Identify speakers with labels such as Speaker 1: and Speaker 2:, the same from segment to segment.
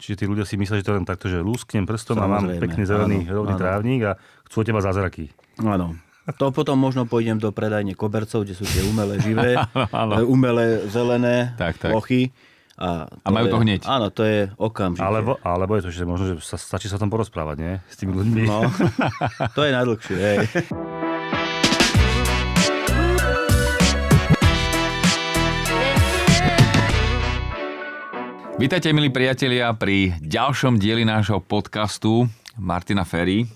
Speaker 1: Čiže tí ľudia si myslia, že to len takto, že lúsknem prstom a mám pekný zelený rovný trávnik a chcú od teba zázraky.
Speaker 2: Áno. To potom možno pôjdem do predajne kobercov, kde sú tie umelé živé, umelé zelené plochy. A
Speaker 3: majú to hneď.
Speaker 2: Áno, to je okamžite.
Speaker 1: Alebo je to, že možno, že stačí sa o tom porozprávať, nie? S tými ľuďmi.
Speaker 2: No, to je najdlhšie, hej.
Speaker 3: Vítajte, milí priatelia, pri ďalšom dieli nášho podcastu Martina Ferry.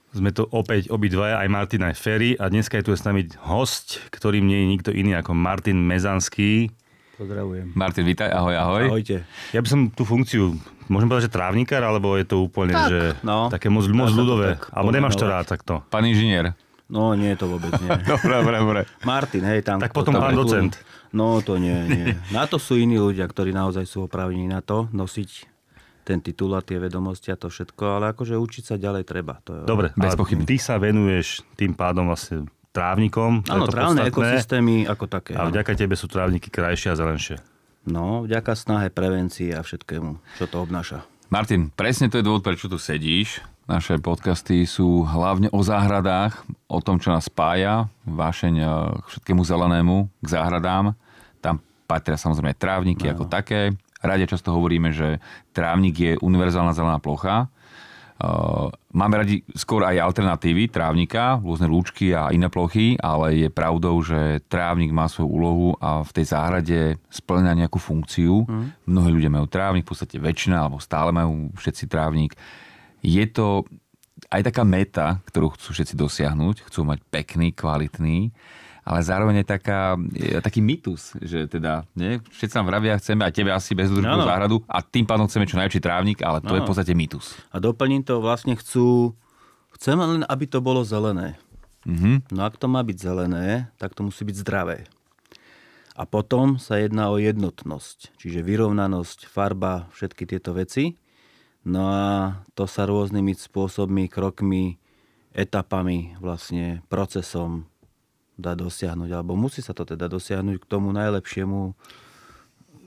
Speaker 1: Sme tu opäť obidvaja, aj Martin, aj Ferry. A dneska je tu s nami host, ktorým nie je nikto iný ako Martin Mezanský.
Speaker 2: Pozdravujem.
Speaker 3: Martin, vítaj, ahoj.
Speaker 2: Ahojte.
Speaker 1: Ja by som tú funkciu, môžem povedať, že trávnikár, alebo je to úplne,
Speaker 2: tak,
Speaker 1: že také moc ľudové. Alebo nemáš to rád takto?
Speaker 3: Pán inžinier.
Speaker 2: No, nie je to vôbec, nie.
Speaker 3: Dobre.
Speaker 2: Martin, hej, tam...
Speaker 1: Tak potom pán docent.
Speaker 2: No, to nie. Na to sú iní ľudia, ktorí naozaj sú oprávnení na to, nosiť ten titul a tie vedomosti a to všetko, ale akože učiť sa ďalej treba. To je...
Speaker 1: Dobre, bez pochyby. Ty sa venuješ tým pádom vlastne trávnikom.
Speaker 2: Áno, trávne ekosystémy ako také.
Speaker 1: A vďaka tebe sú trávniky krajšie a zelenšie.
Speaker 2: No, vďaka snahe, prevencii a všetkému, čo to obnáša.
Speaker 3: Martin, presne to je dôvod, prečo tu sedíš. Naše podcasty sú hlavne o záhradách, o tom, čo nás spája, vášeň k všetkému zelenému, k záhradám. Tam patria samozrejme trávniky ako také. Rade často hovoríme, že trávnik je univerzálna zelená plocha. Máme radi skôr aj alternatívy trávnika, rôzne lúčky a iné plochy, ale je pravdou, že trávnik má svoju úlohu a v tej záhrade spĺňa nejakú funkciu. Mnohí ľudia majú trávnik, v podstate väčšina, alebo stále majú všetci trávnik. Je to aj taká meta, ktorú chcú všetci dosiahnuť, chcú mať pekný, kvalitný, ale zároveň je taký mýtus, že teda, nie? Všetci nám vravia, chceme aj tebe asi bezúdržbovú záhradu a tým pádom chceme čo najväčší trávnik, ale to je v podstate mýtus.
Speaker 2: A doplním to, vlastne chceme len, aby to bolo zelené. No ak to má byť zelené, tak to musí byť zdravé. A potom sa jedná o jednotnosť, čiže vyrovnanosť, farba, všetky tieto veci. No a to sa rôznymi spôsobmi, krokmi, etapami, vlastne procesom dá dosiahnuť, alebo musí sa to teda dosiahnuť k tomu najlepšiemu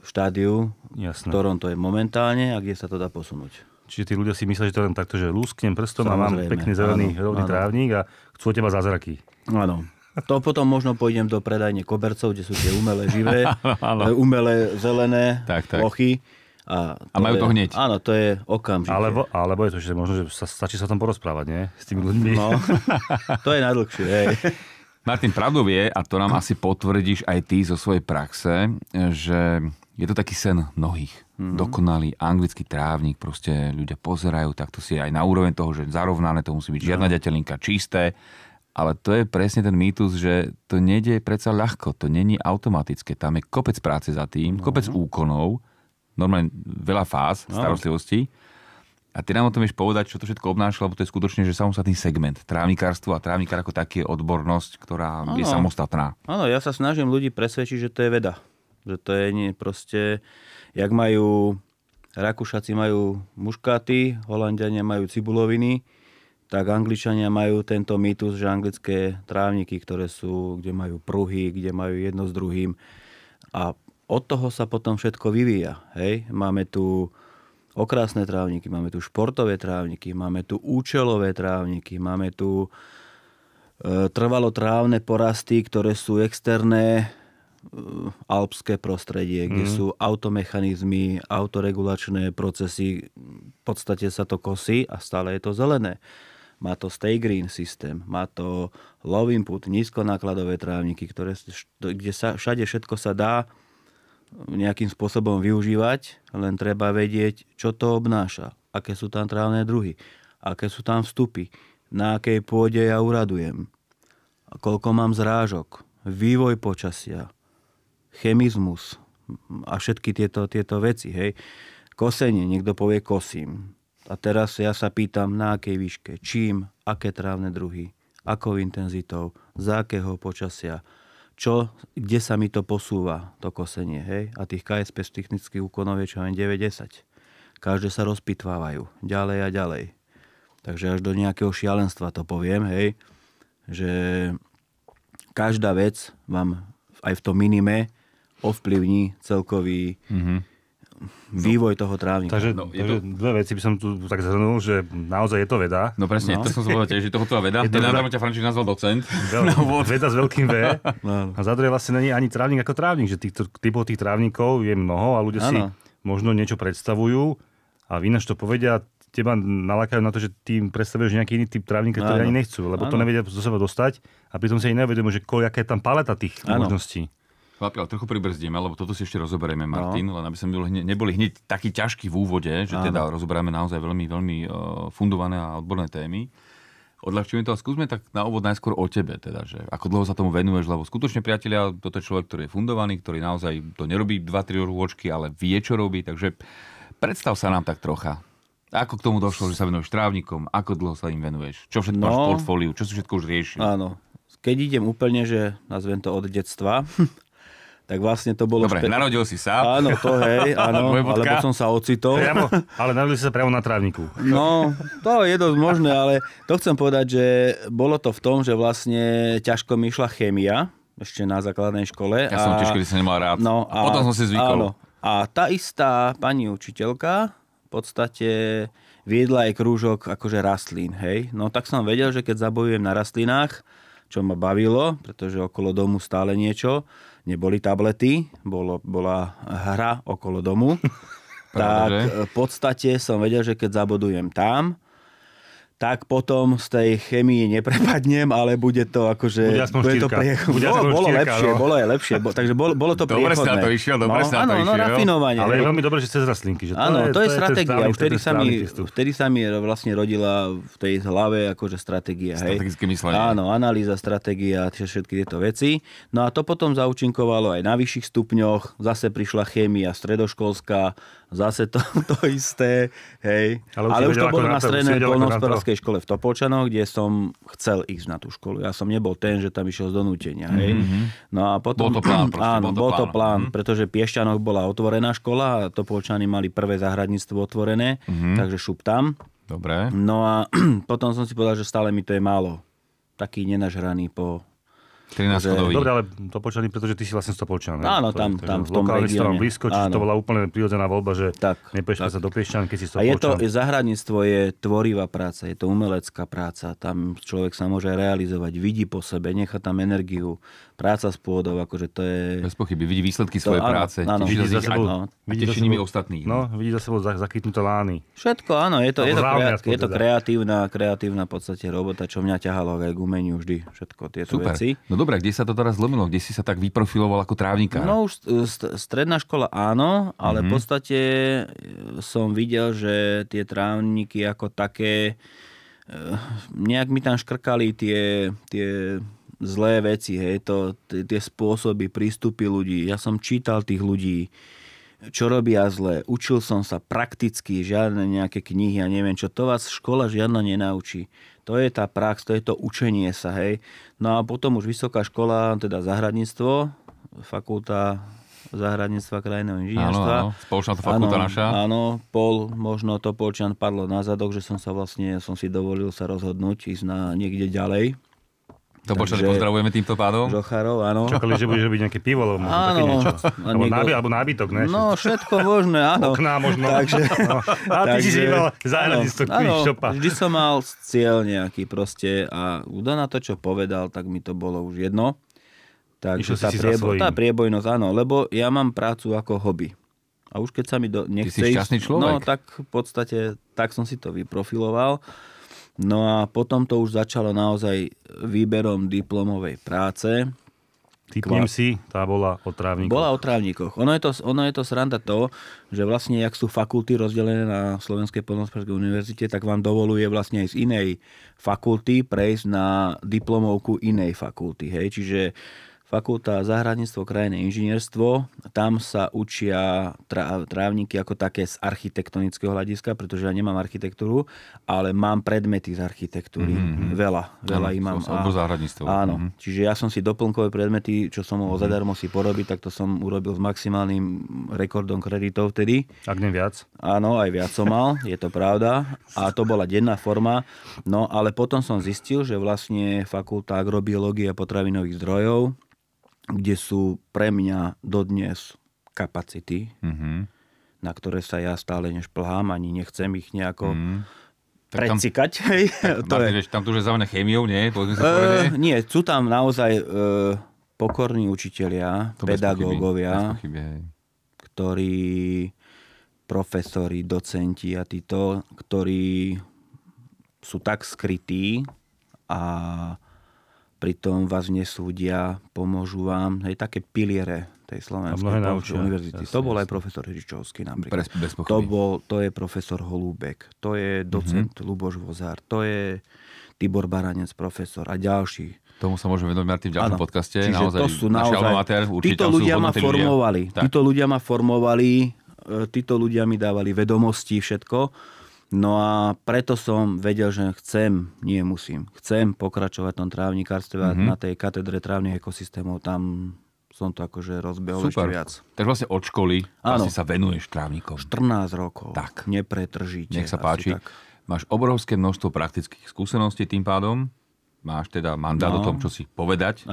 Speaker 2: štádiu, v ktorom to je momentálne a kde sa to dá posunúť.
Speaker 1: Čiže tí ľudia si myslia, že to len takto, že lúsknem prstom a mám pekný zelený rovný trávnik a chcú od teba zázraky.
Speaker 2: Áno. To potom možno pôjdem do predajne kobercov, kde sú tie umelé živé, umelé zelené plochy. A
Speaker 3: majú to hneď.
Speaker 2: Áno, to je okamžite.
Speaker 1: Alebo je to, že možno, že stačí sa o tom porozprávať, nie? S tými ľuďmi.
Speaker 2: No, to je najdlhšie, hej.
Speaker 3: Martin, pravdou je, a to nám asi potvrdíš aj ty zo svojej praxe, že je to taký sen mnohých. Dokonalý anglický trávnik, proste ľudia pozerajú, tak to si aj na úroveň toho, že zarovnané, to musí byť žiadna ďatelinka, čisté. Ale to je presne ten mýtus, že to nejde predsa ľahko, to není automatické. Tam je kopec práce za tým, kopec úkonov, normálne veľa fáz starostlivosti. A ty nám o tom vieš povedať, čo to všetko obnáša, lebo to je skutočne, že samostatný segment. Trávnikárstvo a trávnikár ako taký je odbornosť, ktorá je samostatná.
Speaker 2: Áno, ja sa snažím ľudí presvedčiť, že to je veda. Že to je nie proste, jak majú, Rakúšaci majú muškáty, Holanďania majú cibuloviny, tak Angličania majú tento mýtus, že anglické trávniky, ktoré sú, kde majú pruhy, kde majú jedno s druhým. A od toho sa potom všetko vyvíja. Hej? Máme tu okrasné trávniky, máme tu športové trávniky, máme tu účelové trávniky, máme tu trvalotrávne porasty, ktoré sú externé, alpské prostredie, kde sú automechanizmy, autoregulačné procesy, v podstate sa to kosí a stále je to zelené. Má to stay green systém, má to low input, nízkonákladové trávniky, kde všade všetko sa dá nejakým spôsobom využívať, len treba vedieť, čo to obnáša, aké sú tam trávne druhy, aké sú tam vstupy, na akej pôde ja uradujem, koľko mám zrážok, vývoj počasia, chemizmus a všetky tieto veci. Hej. Kosenie, niekto povie kosím. A teraz ja sa pýtam, na akej výške, čím, aké trávne druhy, akou intenzitou, za akého počasia, kde sa mi to posúva, to kosenie, hej? A tých KSP technických úkonov je čo len 9-10. Každé sa rozpitvávajú ďalej a ďalej. Takže až do nejakého šialenstva to poviem, hej? Že každá vec vám aj v tom minime ovplyvní celkový vývoj toho trávnika.
Speaker 1: Takže dve veci by som tu tak zhrnul, že naozaj je to veda.
Speaker 3: No presne, to som sa povedal tiež, že to hotová veda. Nedávam ťa František nazval docent.
Speaker 1: Veda s veľkým V. A za druhé vlastne není ani trávnik ako trávnik, že typov tých trávnikov je mnoho a ľudia si možno niečo predstavujú a ináč to povedia, teba nalákajú na to, že ty im predstavuješ nejaký iný typ trávnika, ktorý ani nechcú, lebo to nevedia do seba dostať a pritom si aj nevedomujú, že aká je tam paleta tých možností.
Speaker 3: Chlapi, ale trochu pribrzdíme, lebo toto si ešte rozoberieme, Martin, len aby sme neboli hneď taký ťažký v úvode, že teda rozoberieme naozaj veľmi, veľmi fundované a odborné témy. Odľahčujeme to a skúsme tak na úvod najskôr o tebe, teda, že ako dlho sa tomu venuješ, lebo skutočne, priatelia, toto je človek, ktorý je fundovaný, ktorý naozaj to nerobí 2-3 rôčky, ale vie, čo robí, takže predstav sa nám tak trocha. Ako k tomu došlo, že sa venuješ trávnikom? Ako dlho sa im venuješ? Čo všetko máš v portfóliu? Čo si všetko už riešil?
Speaker 2: Áno. Keď idem úplne, že nazvem to od detstva, tak vlastne to bolo...
Speaker 3: Dobre, narodil si sa.
Speaker 2: Áno, to hej, áno, alebo som sa ocitol.
Speaker 1: Ale narodil si sa priamo na trávniku.
Speaker 2: No, to je dosť možné, ale to chcem povedať, že bolo to v tom, že vlastne ťažko mi išla chémia, ešte na základnej škole.
Speaker 3: Ja som tiež, kedy som nemal rád.
Speaker 2: No,
Speaker 3: a potom som si zvykol.
Speaker 2: Áno. A tá istá pani učiteľka v podstate viedla aj krúžok akože rastlín, hej. No tak som vedel, že keď zabojujem na rastlinách, čo ma bavilo, pretože okolo domu stále niečo, neboli tablety, bola hra okolo domu, tak v podstate som vedel, že keď zabodujem tam, tak potom z tej chemii neprepadnem, ale bude to akože... Bude to bolo aj lepšie. Takže bolo to priechodné.
Speaker 3: Dobre sa to išiel,
Speaker 2: rafinovanie.
Speaker 1: Ale je veľmi dobré, že cez rastlinky.
Speaker 2: Áno, to je stratégia. Vtedy sa mi vlastne rodila v tej hlave akože stratégia.
Speaker 3: Strategické myslenie.
Speaker 2: Áno, analýza, stratégia, všetky tieto veci. No a to potom zaúčinkovalo aj na vyšších stupňoch. Zase prišla chémia stredoškolská, zase to isté. Hej. Ale už to bolo na strednej poľnohospodárskej škole v Topolčanoch, kde som chcel ísť na tú školu. Ja som nebol ten, že tam išiel z donútenia. Hej. No a potom,
Speaker 3: bol to plán.
Speaker 2: Bol to plán, pretože v Piešťanoch bola otvorená škola a Topolčany mali prvé záhradníctvo otvorené, takže šup tam.
Speaker 3: Dobre.
Speaker 2: No a potom som si povedal, že stále mi to je málo. Taký nenažraný po...
Speaker 3: 13-chodový.
Speaker 1: Dobre, ale Topolčany, pretože ty si vlastne z Topolčan.
Speaker 2: Áno, tam v tom regióne.
Speaker 1: Blízko, čiže to bola úplne prirodzená voľba, že nepôjdeš sa do Piešťan, keď si z
Speaker 2: A
Speaker 1: Topolčan.
Speaker 2: záhradníctvo je tvorivá práca, je to umelecká práca. Tam človek sa môže realizovať, vidí po sebe, nechá tam energiu. Práca s pôdou, akože to je...
Speaker 3: Bez pochyby, vidí výsledky svojej práce.
Speaker 1: Vidí za sebou
Speaker 3: tešenými ostatných.
Speaker 1: No, vidí za sebou zakrytnuté lány.
Speaker 2: Všetko, áno, je to kreatívna v podstate robota, čo mňa ťahalo aj k umeniu vždy, všetko tieto veci.
Speaker 3: No dobre, kde sa to teraz zlomilo? Kde si sa tak vyprofiloval ako trávnikár?
Speaker 2: No už stredná škola áno, ale v podstate som videl, že tie trávniky ako také nejak mi tam škrkali tie zlé veci, hej, tie spôsoby, prístupy ľudí. Ja som čítal tých ľudí, čo robia zle. Učil som sa prakticky, žiadne nejaké knihy a neviem čo. To vás škola žiadna nenaučí. To je tá prax, to je to učenie sa, hej. No a potom už vysoká škola, teda záhradníctvo, fakulta záhradníctva krajinného inžinierstva.
Speaker 3: Áno, spoločná fakulta naša.
Speaker 2: Áno, možno Topolčan padlo na zadok, že som si dovolil sa rozhodnúť ísť niekde ďalej.
Speaker 3: Topolčany pozdravujeme týmto pádom.
Speaker 2: Žocharov, áno.
Speaker 1: Čakali, že budeš robiť nejaké pivo, alebo možno také niečo. Alebo nábytok, ne?
Speaker 2: No, všetko možné, áno.
Speaker 1: Okná možno. Takže, a ty si iba záhradníctvo, šopa.
Speaker 2: Vždy som mal cieľ nejaký proste a na to, čo povedal, tak mi to bolo už jedno. Takže tá priebojnosť, áno, lebo ja mám prácu ako hobby. A už keď sa mi nechce
Speaker 3: ísť... Ty si šťastný človek.
Speaker 2: No, tak v podstate, tak som si to vyprofiloval. No a potom to už začalo naozaj výberom diplomovej práce.
Speaker 1: Typnem si, tá bola o trávnikoch.
Speaker 2: Bola o trávnikoch. Ono je to sranda to, že vlastne, jak sú fakulty rozdelené na Slovenskej poľnohospodárskej univerzite, tak vám dovoluje vlastne aj z inej fakulty prejsť na diplomovku inej fakulty. Hej? Čiže fakulta záhradníctvo, krajinné inžinierstvo, tam sa učia trávniky ako také z architektonického hľadiska, pretože ja nemám architektúru, ale mám predmety z architektúry. Veľa ich mám.
Speaker 3: Záhradníctvo.
Speaker 2: Áno, čiže ja som si doplnkové predmety, čo som mohol zadarmo si porobiť, tak to som urobil s maximálnym rekordom kreditov vtedy.
Speaker 1: Ak nie viac.
Speaker 2: Áno, aj viac som mal, je to pravda. A to bola denná forma. No, ale potom som zistil, že vlastne fakulta agrobiológie a potravinových zdrojov, kde sú pre mňa dodnes kapacity na ktoré sa ja stále nešplhám, ani nechcem ich nejako precikať.
Speaker 3: Tam to už je zároveň chémiou, nie?
Speaker 2: Nie, sú tam naozaj pokorní učitelia, pedagógovia, ktorí, profesori, docenti a títo, ktorí sú tak skrytí a pritom vás nesúdia, pomôžu vám. Hej, také piliere tej slovenskej univerzity. To bol aj profesor Hričovský napríklad. To je profesor Holúbek, to je docent Ľuboš Vozár, to je Tibor Baranec, profesor a ďalší.
Speaker 3: Tomu sa môžeme venovať v ďalšom podcaste.
Speaker 2: Čiže naozaj, to sú naozaj... Títo ľudia ma formovali, títo ľudia mi dávali vedomosti, všetko. No a preto som vedel, že chcem pokračovať v tom trávnikárstve a na tej katedre trávnych ekosystémov, tam som to akože rozbehol ešte viac.
Speaker 3: Takže vlastne od školy vlastne sa venuješ trávnikom.
Speaker 2: 14 rokov.
Speaker 3: Tak.
Speaker 2: Nepretržite.
Speaker 3: Nech sa páči. Tak. Máš obrovské množstvo praktických skúseností tým pádom. Máš teda mandát o tom, čo si povedať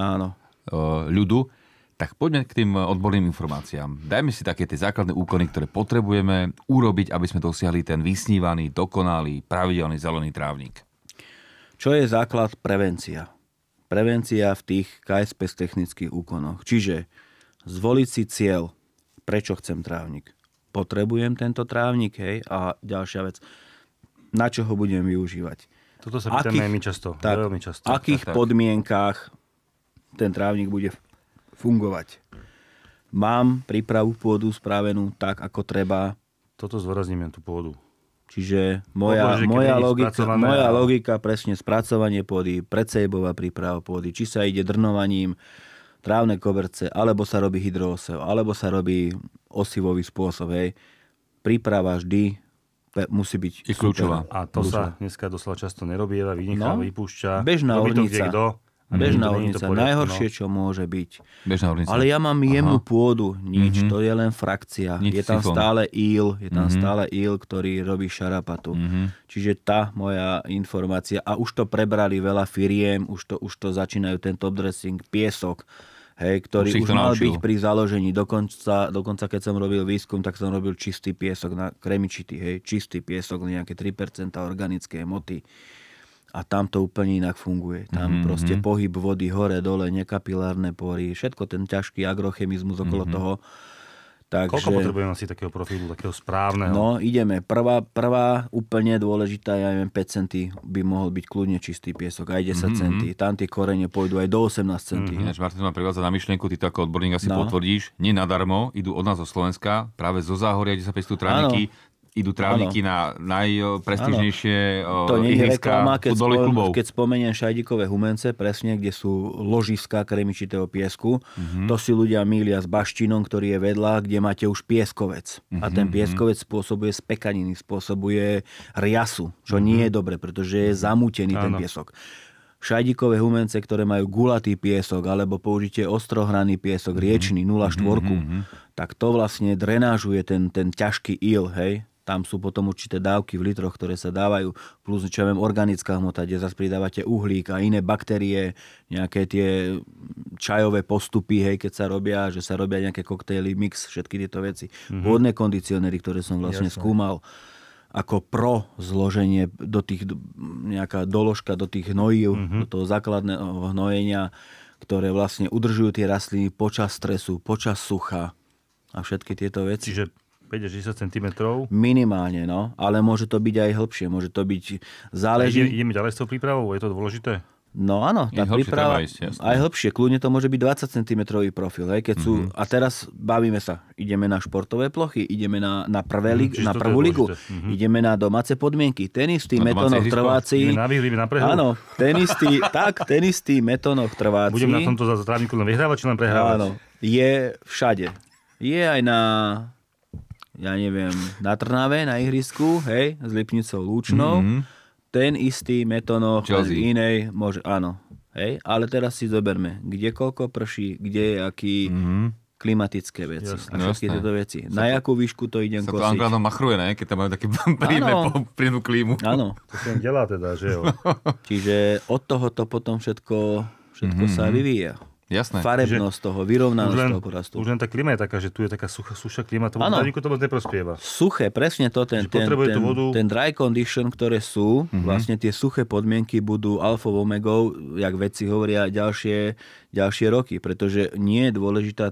Speaker 3: ľudu. Tak poďme k tým odborným informáciám. Dajme si také tie základné úkony, ktoré potrebujeme urobiť, aby sme dosiahli ten vysnívaný, dokonalý, pravidelný zelený trávnik.
Speaker 2: Čo je základ? Prevencia. Prevencia v tých KSP technických úkonoch. Čiže zvoliť si cieľ, prečo chcem trávnik. Potrebujem tento trávnik, hej? A ďalšia vec, na čo ho budem využívať.
Speaker 1: Toto sa pýtame my často, veľmi často.
Speaker 2: V akých podmienkách ten trávnik bude fungovať. Mám prípravu pôdu spravenú tak, ako treba.
Speaker 1: Toto zdôrazním tú pôdu.
Speaker 2: Čiže moja logika, presne spracovanie pôdy, predsejbová príprava pôdy, či sa ide drnovaním, trávne koberce, alebo sa robí hydroosev, alebo sa robí osivový spôsob. Hej. Príprava vždy musí byť
Speaker 3: kľúčová.
Speaker 1: A to sa dneska doslova často nerobí, vynechá, vypúšťa.
Speaker 2: Bežná ornica. Bežná ornica, najhoršie, čo môže byť. Ale ja mám jemnú pôdu, nič, to je len frakcia. Je tam stále íl, ktorý robí šarapatu. Čiže tá moja informácia, a už to prebrali veľa firiem, už to začínajú ten top dressing, piesok, hej, ktorý už mal byť pri založení. Dokonca keď som robil výskum, tak som robil čistý piesok, kremičitý, hej, čistý piesok, nejaké 3% organické hmoty. A tam to úplne inak funguje. Tam proste pohyb vody hore, dole, nekapilárne pory, všetko ten ťažký agrochemizmus okolo toho. Takže,
Speaker 1: koľko potrebujeme asi takého profilu, takého správneho?
Speaker 2: No, ideme. Prvá úplne dôležitá, 5 centí by mohol byť kľudne čistý piesok, aj 10 centí. Tam tie korene pôjdu aj do 18 centí.
Speaker 3: Martin ma privádza na myšlienku, ty to ako odborník asi potvrdíš. Nie nadarmo, idú od nás zo Slovenska, práve zo Záhoria, kde sa pestujú trávniky. Idú trávniky na najprestížnejšie ihriska futbalových klubov.
Speaker 2: Keď spomeniem Šajdíkové Humence, presne, kde sú ložiska kremičitého piesku, to si ľudia mýlia s baštínom, ktorý je vedľa, kde máte už pieskovec. A ten pieskovec spôsobuje spekaniny, spôsobuje riasu, čo nie je dobre, pretože je zamútený ten piesok. Šajdíkové Humence, ktoré majú gulatý piesok, alebo použite ostrohraný piesok, riečný, 0,4, tak to vlastne drenážuje ten ťažký íl, hej. Tam sú potom určité dávky v litroch, ktoré sa dávajú, plus čo ja viem, organická hmota, kde zase pridávate uhlík a iné baktérie, nejaké tie čajové postupy, hej, keď sa robia, že sa robia nejaké koktejly, mix, všetky tieto veci. Pôdne kondicionéry, ktoré som vlastne skúmal ako pro zloženie do tých, nejaká doložka do tých hnojív, do toho základného hnojenia, ktoré vlastne udržujú tie rastliny počas stresu, počas sucha a všetky tieto veci.
Speaker 1: Čiže 5-10 cm?
Speaker 2: Minimálne, no. Ale môže to byť aj hĺbšie. Môže to byť... Záleží...
Speaker 1: Ideme ďalej s tou prípravou? Je to dôležité?
Speaker 2: No áno, tá príprava aj hĺbšie. Kľudne to môže byť 20 cm profil. Hej, keď sú, a teraz bavíme sa. Ideme na športové plochy, ideme na prvú ligu, ideme na domáce podmienky. Ten istý metónov trváci... Áno, ten istý metónov trváci...
Speaker 1: Budem na tomto trávniku len vyhrávať, či len prehrávať?
Speaker 2: Áno, je všade. Je aj na... ja neviem, na Trnave, na ihrisku, hej, s Lipnicou Lúčnou, ten istý metónoch z inej môže, áno, hej, ale teraz si zoberme, kde koľko prší, kde je aký klimatické veci a všetky tieto veci. Na jakú výšku to idem kosiť.
Speaker 3: Sa to Anglánom machruje, ne? Keď tam majú také príjemnú klímu.
Speaker 2: Áno.
Speaker 1: To sa delá teda, že jo.
Speaker 2: Čiže od toho to potom všetko sa vyvíja.
Speaker 3: Jasné.
Speaker 2: farebnosť toho, vyrovnanosť toho porastu.
Speaker 1: Už len tá klima je taká, že tu je taká suchá klima, to trávniku to moc neprospieva.
Speaker 2: Suché, presne to, ten dry condition, ktoré sú, vlastne tie suché podmienky budú alfou omegou, jak vedci hovoria, ďalšie roky, pretože nie je dôležitá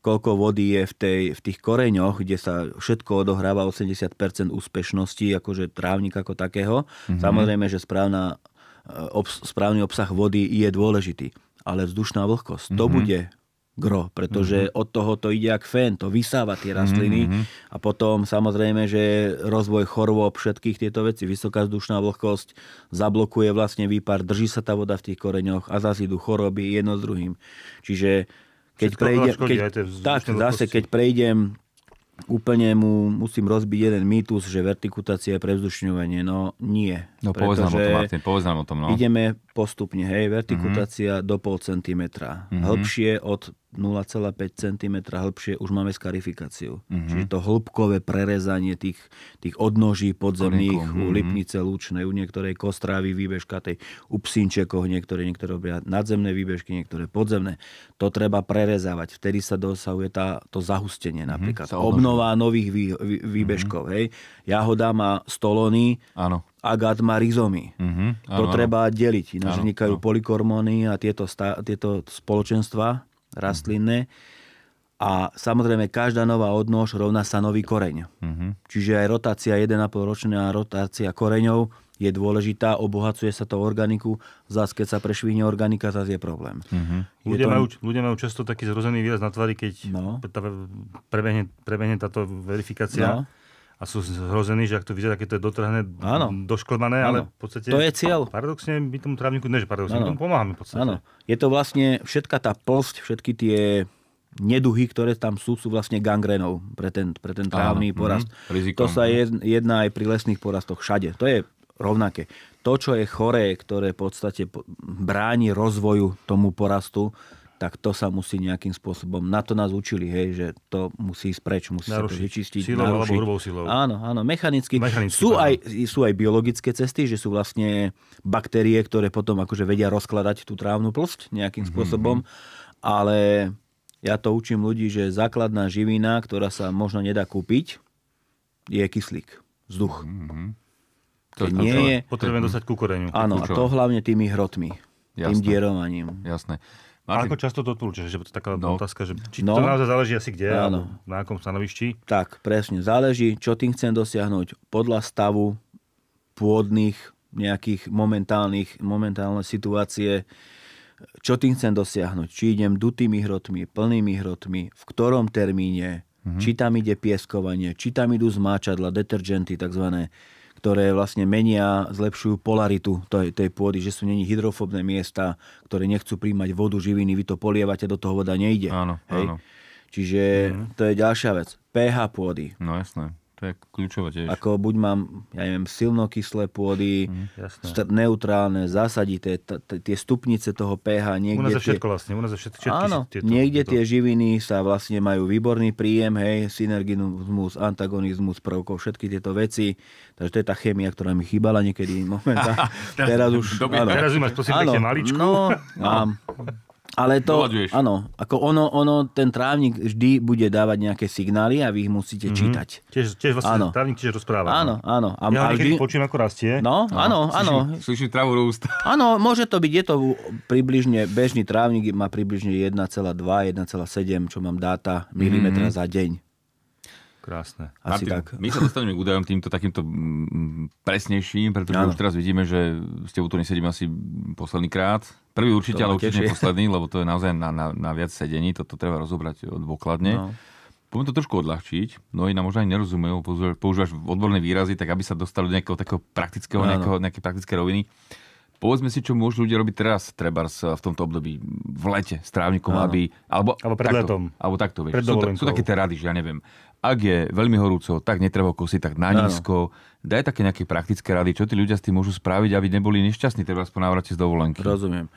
Speaker 2: koľko vody je v tých koreňoch, kde sa všetko odohráva 80% úspešnosti, akože trávnik ako takého. Samozrejme, že správny obsah vody je dôležitý, ale vzdušná vlhkosť, to bude gro, pretože od toho to ide jak fén, to vysáva tie rastliny a potom samozrejme, že rozvoj chorôb, všetkých tieto veci, vysoká vzdušná vlhkosť zablokuje vlastne výpar, drží sa tá voda v tých koreňoch a zase idú choroby jedno s druhým. Čiže keď prejdem úplne musím rozbiť jeden mýtus, že vertikutácia je prevzdušňovanie. No nie.
Speaker 3: No povedz nám o tom. No.
Speaker 2: Ideme postupne, vertikutácia do 0,5 cm. Hĺbšie od 0,5 cm hĺbšie už máme skarifikáciu. Čiže to hĺbkové prerezanie tých odnoží podzemných u lipnice lúčnej, u niektorej kostrávy výbežkatej, u psínčekoch niektoré robia nadzemné výbežky, niektoré podzemné. To treba prerezávať. Vtedy sa dosahuje to zahustenie napríklad. Obnova nových výbežkov. Jahoda má stolóny, agát má rizomy. To treba deliť. Ináč vznikajú polykormóny a tieto spoločenstva rastlinné. A samozrejme, každá nová odnož rovná sa nový koreň. Čiže aj rotácia 1,5 ročná rotácia koreňov je dôležitá, obohacuje sa to organiku, zase keď sa prešvihne organika, zase je problém.
Speaker 1: Ľudia majú často taký zrozený výraz na tvári, keď prebehne táto verifikácia. A sú hrození, že ak to vyzerá, keď to je dotrhané, došklbané, ale v podstate...
Speaker 2: To je cieľ.
Speaker 1: Paradoxne my tomu trávniku, tomu pomáhame v podstate.
Speaker 2: Áno. Je to vlastne všetka tá plsť, všetky tie neduhy, ktoré tam sú vlastne gangrénou pre ten trávny porast. To sa jedná aj pri lesných porastoch všade. To je rovnaké. To, čo je choré, ktoré v podstate bráni rozvoju tomu porastu, tak to sa musí nejakým spôsobom, na to nás učili, že to musí ísť preč, musí sa to vyčistiť.
Speaker 1: Silou alebo hrubou silou.
Speaker 2: Áno, mechanicky. Sú aj biologické cesty, že sú vlastne baktérie, ktoré potom akože vedia rozkladať tú trávnu plsť nejakým spôsobom, ale ja to učím ľudí, že základná živina, ktorá sa možno nedá kúpiť, je kyslík, vzduch.
Speaker 1: Potrebujeme dostať ku koreňu.
Speaker 2: Áno, a to hlavne tými hrotmi, tým dierovaním.
Speaker 3: Jasné.
Speaker 1: A ako často to odporúčaš? Že to je taká otázka, že či to naozaj záleží asi kde, alebo na akom stanovišti?
Speaker 2: Tak, presne. Záleží, čo tým chcem dosiahnuť podľa stavu pôdnych nejakých momentálne situácie, čo tým chcem dosiahnuť. Či idem dutými hrotmi, plnými hrotmi, v ktorom termíne, či tam ide pieskovanie, či tam idú zmáčadla, detergenty takzvané, ktoré vlastne zlepšujú polaritu tej pôdy, že sú není hydrofóbne miesta, ktoré nechcú príjmať vodu, živiny, vy to polievate, do toho voda nejde.
Speaker 3: Áno.
Speaker 2: Čiže to je ďalšia vec. pH pôdy.
Speaker 3: No jasné. To je kľúčové tiež.
Speaker 2: Ako buď mám, silno kyslé pôdy, neutrálne, zásadité, tie stupnice toho pH.
Speaker 1: U nás je všetko vlastne. U nás je všetky.
Speaker 2: Áno, niekde tie živiny sa vlastne majú výborný príjem, synergizmus, antagonizmus prvkov, všetky tieto veci. Takže to je tá chémia, ktorá mi chýbala niekedy momentálne. Teraz už
Speaker 1: máš posledne maličku.
Speaker 2: Ale to, ako ono, ten trávnik vždy bude dávať nejaké signály a vy ich musíte čítať.
Speaker 1: Tiež vlastne trávnik tiež rozpráva.
Speaker 2: Áno.
Speaker 1: Ja niekedy počujem, ako rastie.
Speaker 2: Áno.
Speaker 3: Slyším trávu rúst.
Speaker 2: Áno, môže to byť, je to približne, bežný trávnik má približne 1,2, 1,7, čo mám dáta, milimetra za deň.
Speaker 1: Krásne.
Speaker 2: Asi
Speaker 3: Martin,
Speaker 2: tak.
Speaker 3: My sa dostaneme k údajom takýmto presnejším, pretože už teraz vidíme, že s tebou tu nesedím asi posledný krát. Prvý určite, ale určite posledný, lebo to je naozaj na viac sedení. Toto treba rozobrať dôkladne. Poďme to trošku odľahčiť. Mnohí nám možno aj nerozumejú, používaš odborné výrazy, tak aby sa dostali do nejakého takého praktického, nejaké praktické roviny. Povedzme si, čo môžu ľudia robiť teraz, trebárs v tomto období, v lete, s trávnikom, alebo
Speaker 1: pred letom.
Speaker 3: Alebo takto, vieš. Sú také tie rady, že ja neviem. Ak je veľmi horúco, tak netreba kosiť tak na nízko. Daj také nejaké praktické rady, čo tí ľudia s tým môžu spraviť, aby neboli nešťastní, treba po návrate z dovolenky.
Speaker 2: Rozumiem.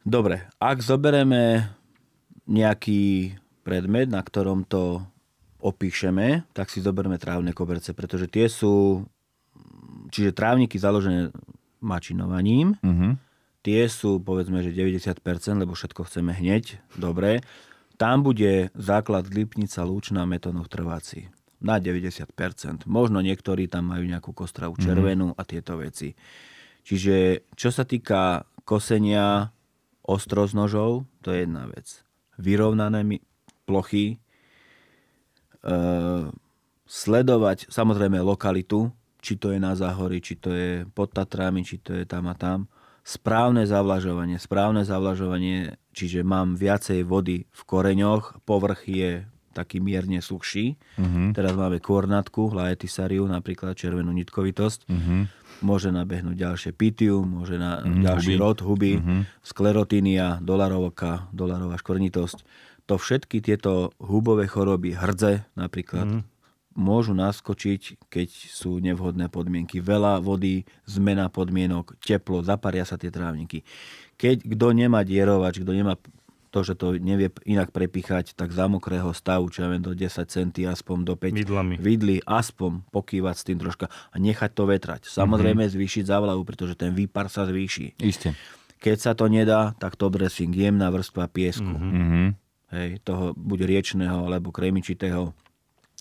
Speaker 2: Dobre, ak zoberieme nejaký predmet, na ktorom to opíšeme, tak si zoberieme trávne koberce, pretože tie sú, čiže trávniky založené mačinovaním, tie sú, povedzme, že 90%, lebo všetko chceme hneď, dobre. Tam bude základ Lipnica, Lučná, Metonov, Trváci. Na 90%. Možno niektorí tam majú nejakú kostravu červenú a tieto veci. Čiže čo sa týka kosenia ostro s nožou, to je jedna vec. Vyrovnané plochy, sledovať samozrejme lokalitu, či to je na Záhorí, či to je pod Tatrami, či to je tam a tam. Správne zavlažovanie, čiže mám viacej vody v koreňoch, povrch je taký mierne suchší. Teraz máme kornatku, laetisariu, napríklad červenú nitkovitosť. Môže nabehnúť ďalšie pitium, môže na ďalší rod, huby, sklerotínia, dolarová škvrnitosť. To všetky tieto hubové choroby, hrdze napríklad, môžu naskočiť, keď sú nevhodné podmienky. Veľa vody, zmena podmienok, teplo, zaparia sa tie trávniky. Keď kto nemá dierovač, kto nemá to, že to nevie inak prepíchať, tak za mokrého stavu, čo ja viem, do 10 centí, aspoň do 5 vidly, aspoň pokývať s tým troška a nechať to vetrať. Samozrejme zvýšiť závlahu, pretože ten výpar sa zvýši.
Speaker 3: Isté.
Speaker 2: Keď sa to nedá, tak top dressing, jemná vrstva piesku. Hej, toho buď riečného alebo kremičitého,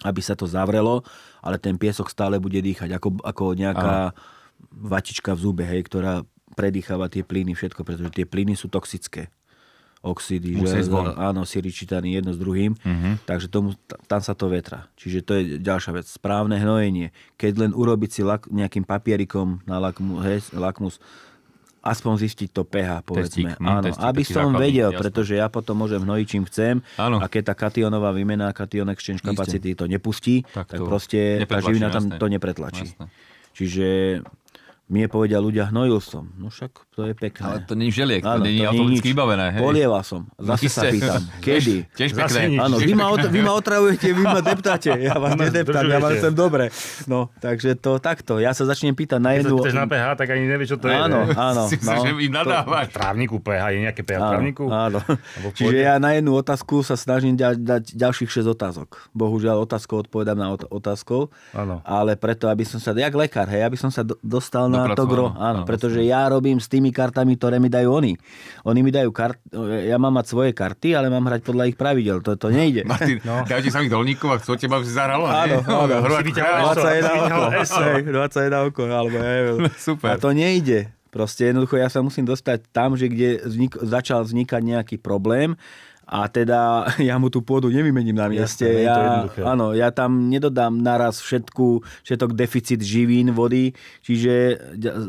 Speaker 2: aby sa to zavrelo, ale ten piesok stále bude dýchať ako nejaká vatička v zube, hej, ktorá predýcháva tie plyny, všetko, pretože tie plyny sú toxické. Oxidy, siričitany jedno s druhým, takže tam sa to vetra. Čiže to je ďalšia vec. Správne hnojenie. Keď len urobiť si nejakým papierikom na lakmus, aspoň zistiť to pH, povedzme. Áno, aby som vedel, pretože ja potom môžem hnojiť čím chcem a keď tá kationová výmena, cation exchange capacity to nepustí, tak proste tá živina tam to nepretlačí. Jasné. Čiže mne povedia ľudia, hnojil som. No však to je pekné.
Speaker 3: Ale to nie je želiek, to nie je automaticky vybavené. Hej.
Speaker 2: Polieval som. Zase sa pýtam. Kedy?
Speaker 3: Tiež pekné.
Speaker 2: Áno, vy ma otravujete, vy ma deptáte. Ja vás nedeptám, ja vám chcem dobre. No, takže to takto. Ja sa začnem pýtať na jednu...
Speaker 1: Keď sa na pH, tak ani nevieš, čo to je.
Speaker 2: Áno.
Speaker 3: Že im nadávaš.
Speaker 1: Trávniku pH, je nejaké pH v trávniku?
Speaker 2: Áno. Čiže ja na jednu otázku sa snažím dať ďalších 6 otázok. Bohužiaľ otázkou odpovedám na otázkou. Ale preto, aby som sa... Jak lekár, hej, aby som sa dostal na to gro. Áno, pretože ja robím s tými kartami, ktoré mi dajú oni. Oni mi dajú karty, ja mám mať svoje karty, ale mám hrať podľa ich pravidel. To nejde.
Speaker 3: Martin, dajú ti samých dolníkov a chcú teba, aby si zahralo?
Speaker 2: Áno. 21 oko. Super. A to nejde. Proste jednoducho ja sa musím dostať tam, že kde začal vznikať nejaký problém a teda ja mu tú pôdu nevymením na mieste. Ja tam nedodám naraz všetok deficit živín, vody, čiže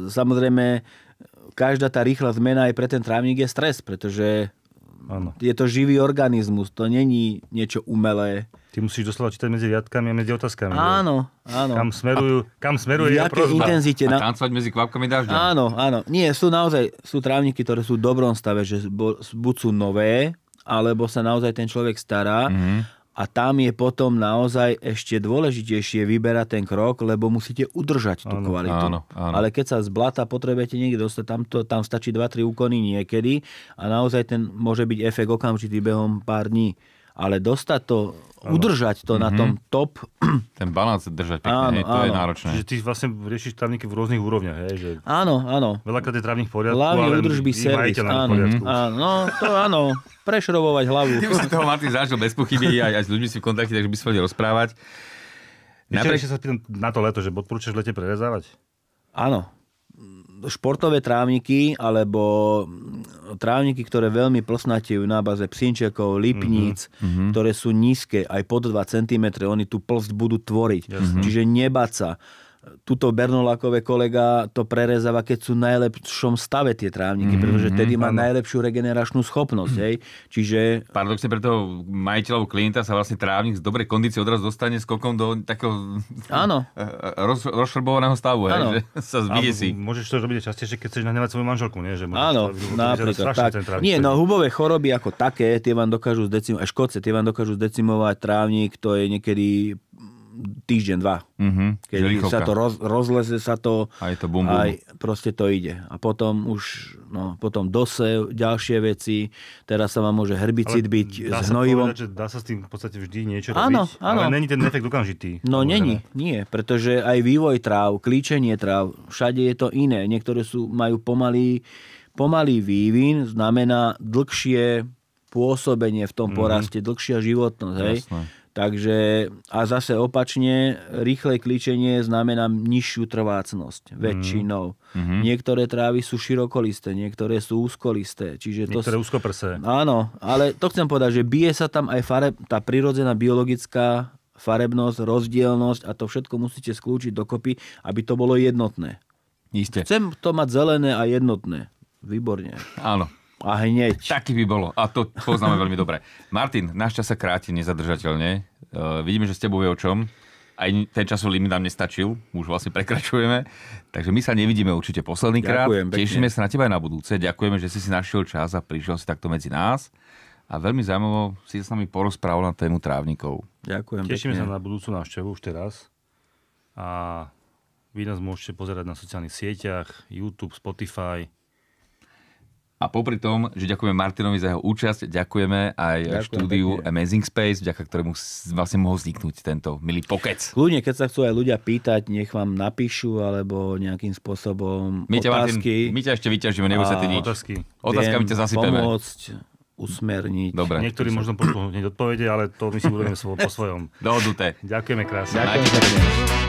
Speaker 2: samozrejme každá tá rýchla zmena aj pre ten trávnik je stres, pretože je to živý organizmus, to není niečo umelé.
Speaker 1: Ty musíš doslova čítať medzi riadkami a medzi otázkami.
Speaker 2: Áno.
Speaker 1: Kam smeruje jeho prosba.
Speaker 3: A tancovať medzi kvapkami dažďom.
Speaker 2: Áno. Nie, sú trávniky, ktoré sú v dobrom stave, že buď sú nové, alebo sa naozaj ten človek stará a tam je potom naozaj ešte dôležitejšie vyberať ten krok, lebo musíte udržať tú kvalitu. Áno. Ale keď sa z blata potrebujete niekde dostať, tam stačí 2-3 úkony niekedy a naozaj ten môže byť efekt okamžitý behom pár dní. Ale dostať to, udržať to na tom top...
Speaker 3: Ten balans držať pekne, to je náročné.
Speaker 1: Čiže ty vlastne riešiš trávniky v rôznych úrovniach, hej? Že
Speaker 2: áno.
Speaker 1: Veľakrát je trávnik v poriadku,
Speaker 2: hlavne udržby servis. Áno. Prešrobovať hlavu.
Speaker 3: Ty už si toho, Martin, zažil bez pochyby, aj s ľuďmi si v kontakte, takže by si vedel rozprávať.
Speaker 1: Ešte sa spýtam na to leto, že odporúčaš v lete prerezávať?
Speaker 2: Áno. Športové trávniky alebo trávniky, ktoré veľmi plsnatejú na báze psínčekov, lipníc, ktoré sú nízke, aj pod 2 cm, oni tú plst budú tvoriť. Čiže nebáť sa. Tuto Bernolákové kolega to prerezáva, keď sú v najlepšom stave tie trávniky, pretože tedy má najlepšiu regeneračnú schopnosť. Hej. Čiže...
Speaker 3: Paradoxne pre toho majiteľov klienta sa vlastne trávnik z dobrej kondície odrazu dostane skokom do takého rozšrbovaného stavu, hej, že sa zvyhesí.
Speaker 1: Môžeš to robiť častejšie, keď chceš nahnevať svoju manželku, nie? Že
Speaker 2: napríklad. Tak. Nie, hubové choroby ako také, tie vám dokážu zdecimovať, aj škodce, tie vám dokážu zdecimovať trávnik, to je niekedy týždeň, 2. Keď sa to rozleze sa to,
Speaker 3: aj
Speaker 2: proste to ide. A potom už, potom dosev, ďalšie veci, teraz sa vám môže herbicid byť s hnojivom.
Speaker 1: Dá sa s tým v podstate vždy niečo robiť, ale není ten efekt okamžitý.
Speaker 2: No nie, pretože aj vývoj tráv, klíčenie tráv, všade je to iné. Niektoré majú pomalý vývin znamená dlhšie pôsobenie v tom poraste, dlhšia životnosť. Hej? Takže, a zase opačne, rýchle klíčenie znamená nižšiu trvácnosť, väčšinou. Niektoré trávy sú širokolisté, niektoré sú úzkolisté. Čiže
Speaker 1: niektoré úzkoprsé.
Speaker 2: Áno, ale to chcem povedať, že bije sa tam aj tá prirodzená biologická farebnosť, rozdielnosť a to všetko musíte skľúčiť dokopy, aby to bolo jednotné.
Speaker 3: Isté.
Speaker 2: Chcem to mať zelené a jednotné. Výborne.
Speaker 3: Áno.
Speaker 2: A hneď.
Speaker 3: Taký by bolo. A to poznáme veľmi dobre. Martin, náš čas sa kráti nezadržateľne. Vidíme, že s tebou je o čom. Aj ten časový limit nám nestačil. Už vlastne prekračujeme. Takže my sa nevidíme určite posledný krát. Tešíme sa na teba aj na budúce. Ďakujeme, že si našiel čas a prišiel si takto medzi nás. A veľmi zaujímavo si sa s nami porozprával na tému trávnikov.
Speaker 2: Ďakujem.
Speaker 1: Tešíme sa na budúcu návštevu už teraz. A vy nás môžete pozerať na sociálnych sieťach, YouTube, Spotify.
Speaker 3: A popri tom, že ďakujeme Martinovi za jeho účasť, ďakujeme aj štúdiu Amazing Space, vďaka ktorému vlastne mohol vzniknúť tento milý pokec.
Speaker 2: Kľudne, keď sa chcú aj ľudia pýtať, nech vám napíšu, alebo nejakým spôsobom otázky.
Speaker 3: My ťa ešte vyťažíme, neboj sa ty nič. Otázkami ťa zasypeme.
Speaker 2: Pomôcť, usmerniť.
Speaker 3: Dobre.
Speaker 1: Niektorí možno pošlú hneď odpovede, ale to my si budeme po svojom.
Speaker 3: Dohodnuté.
Speaker 1: Ďakujeme krásne.
Speaker 2: Ďakujem.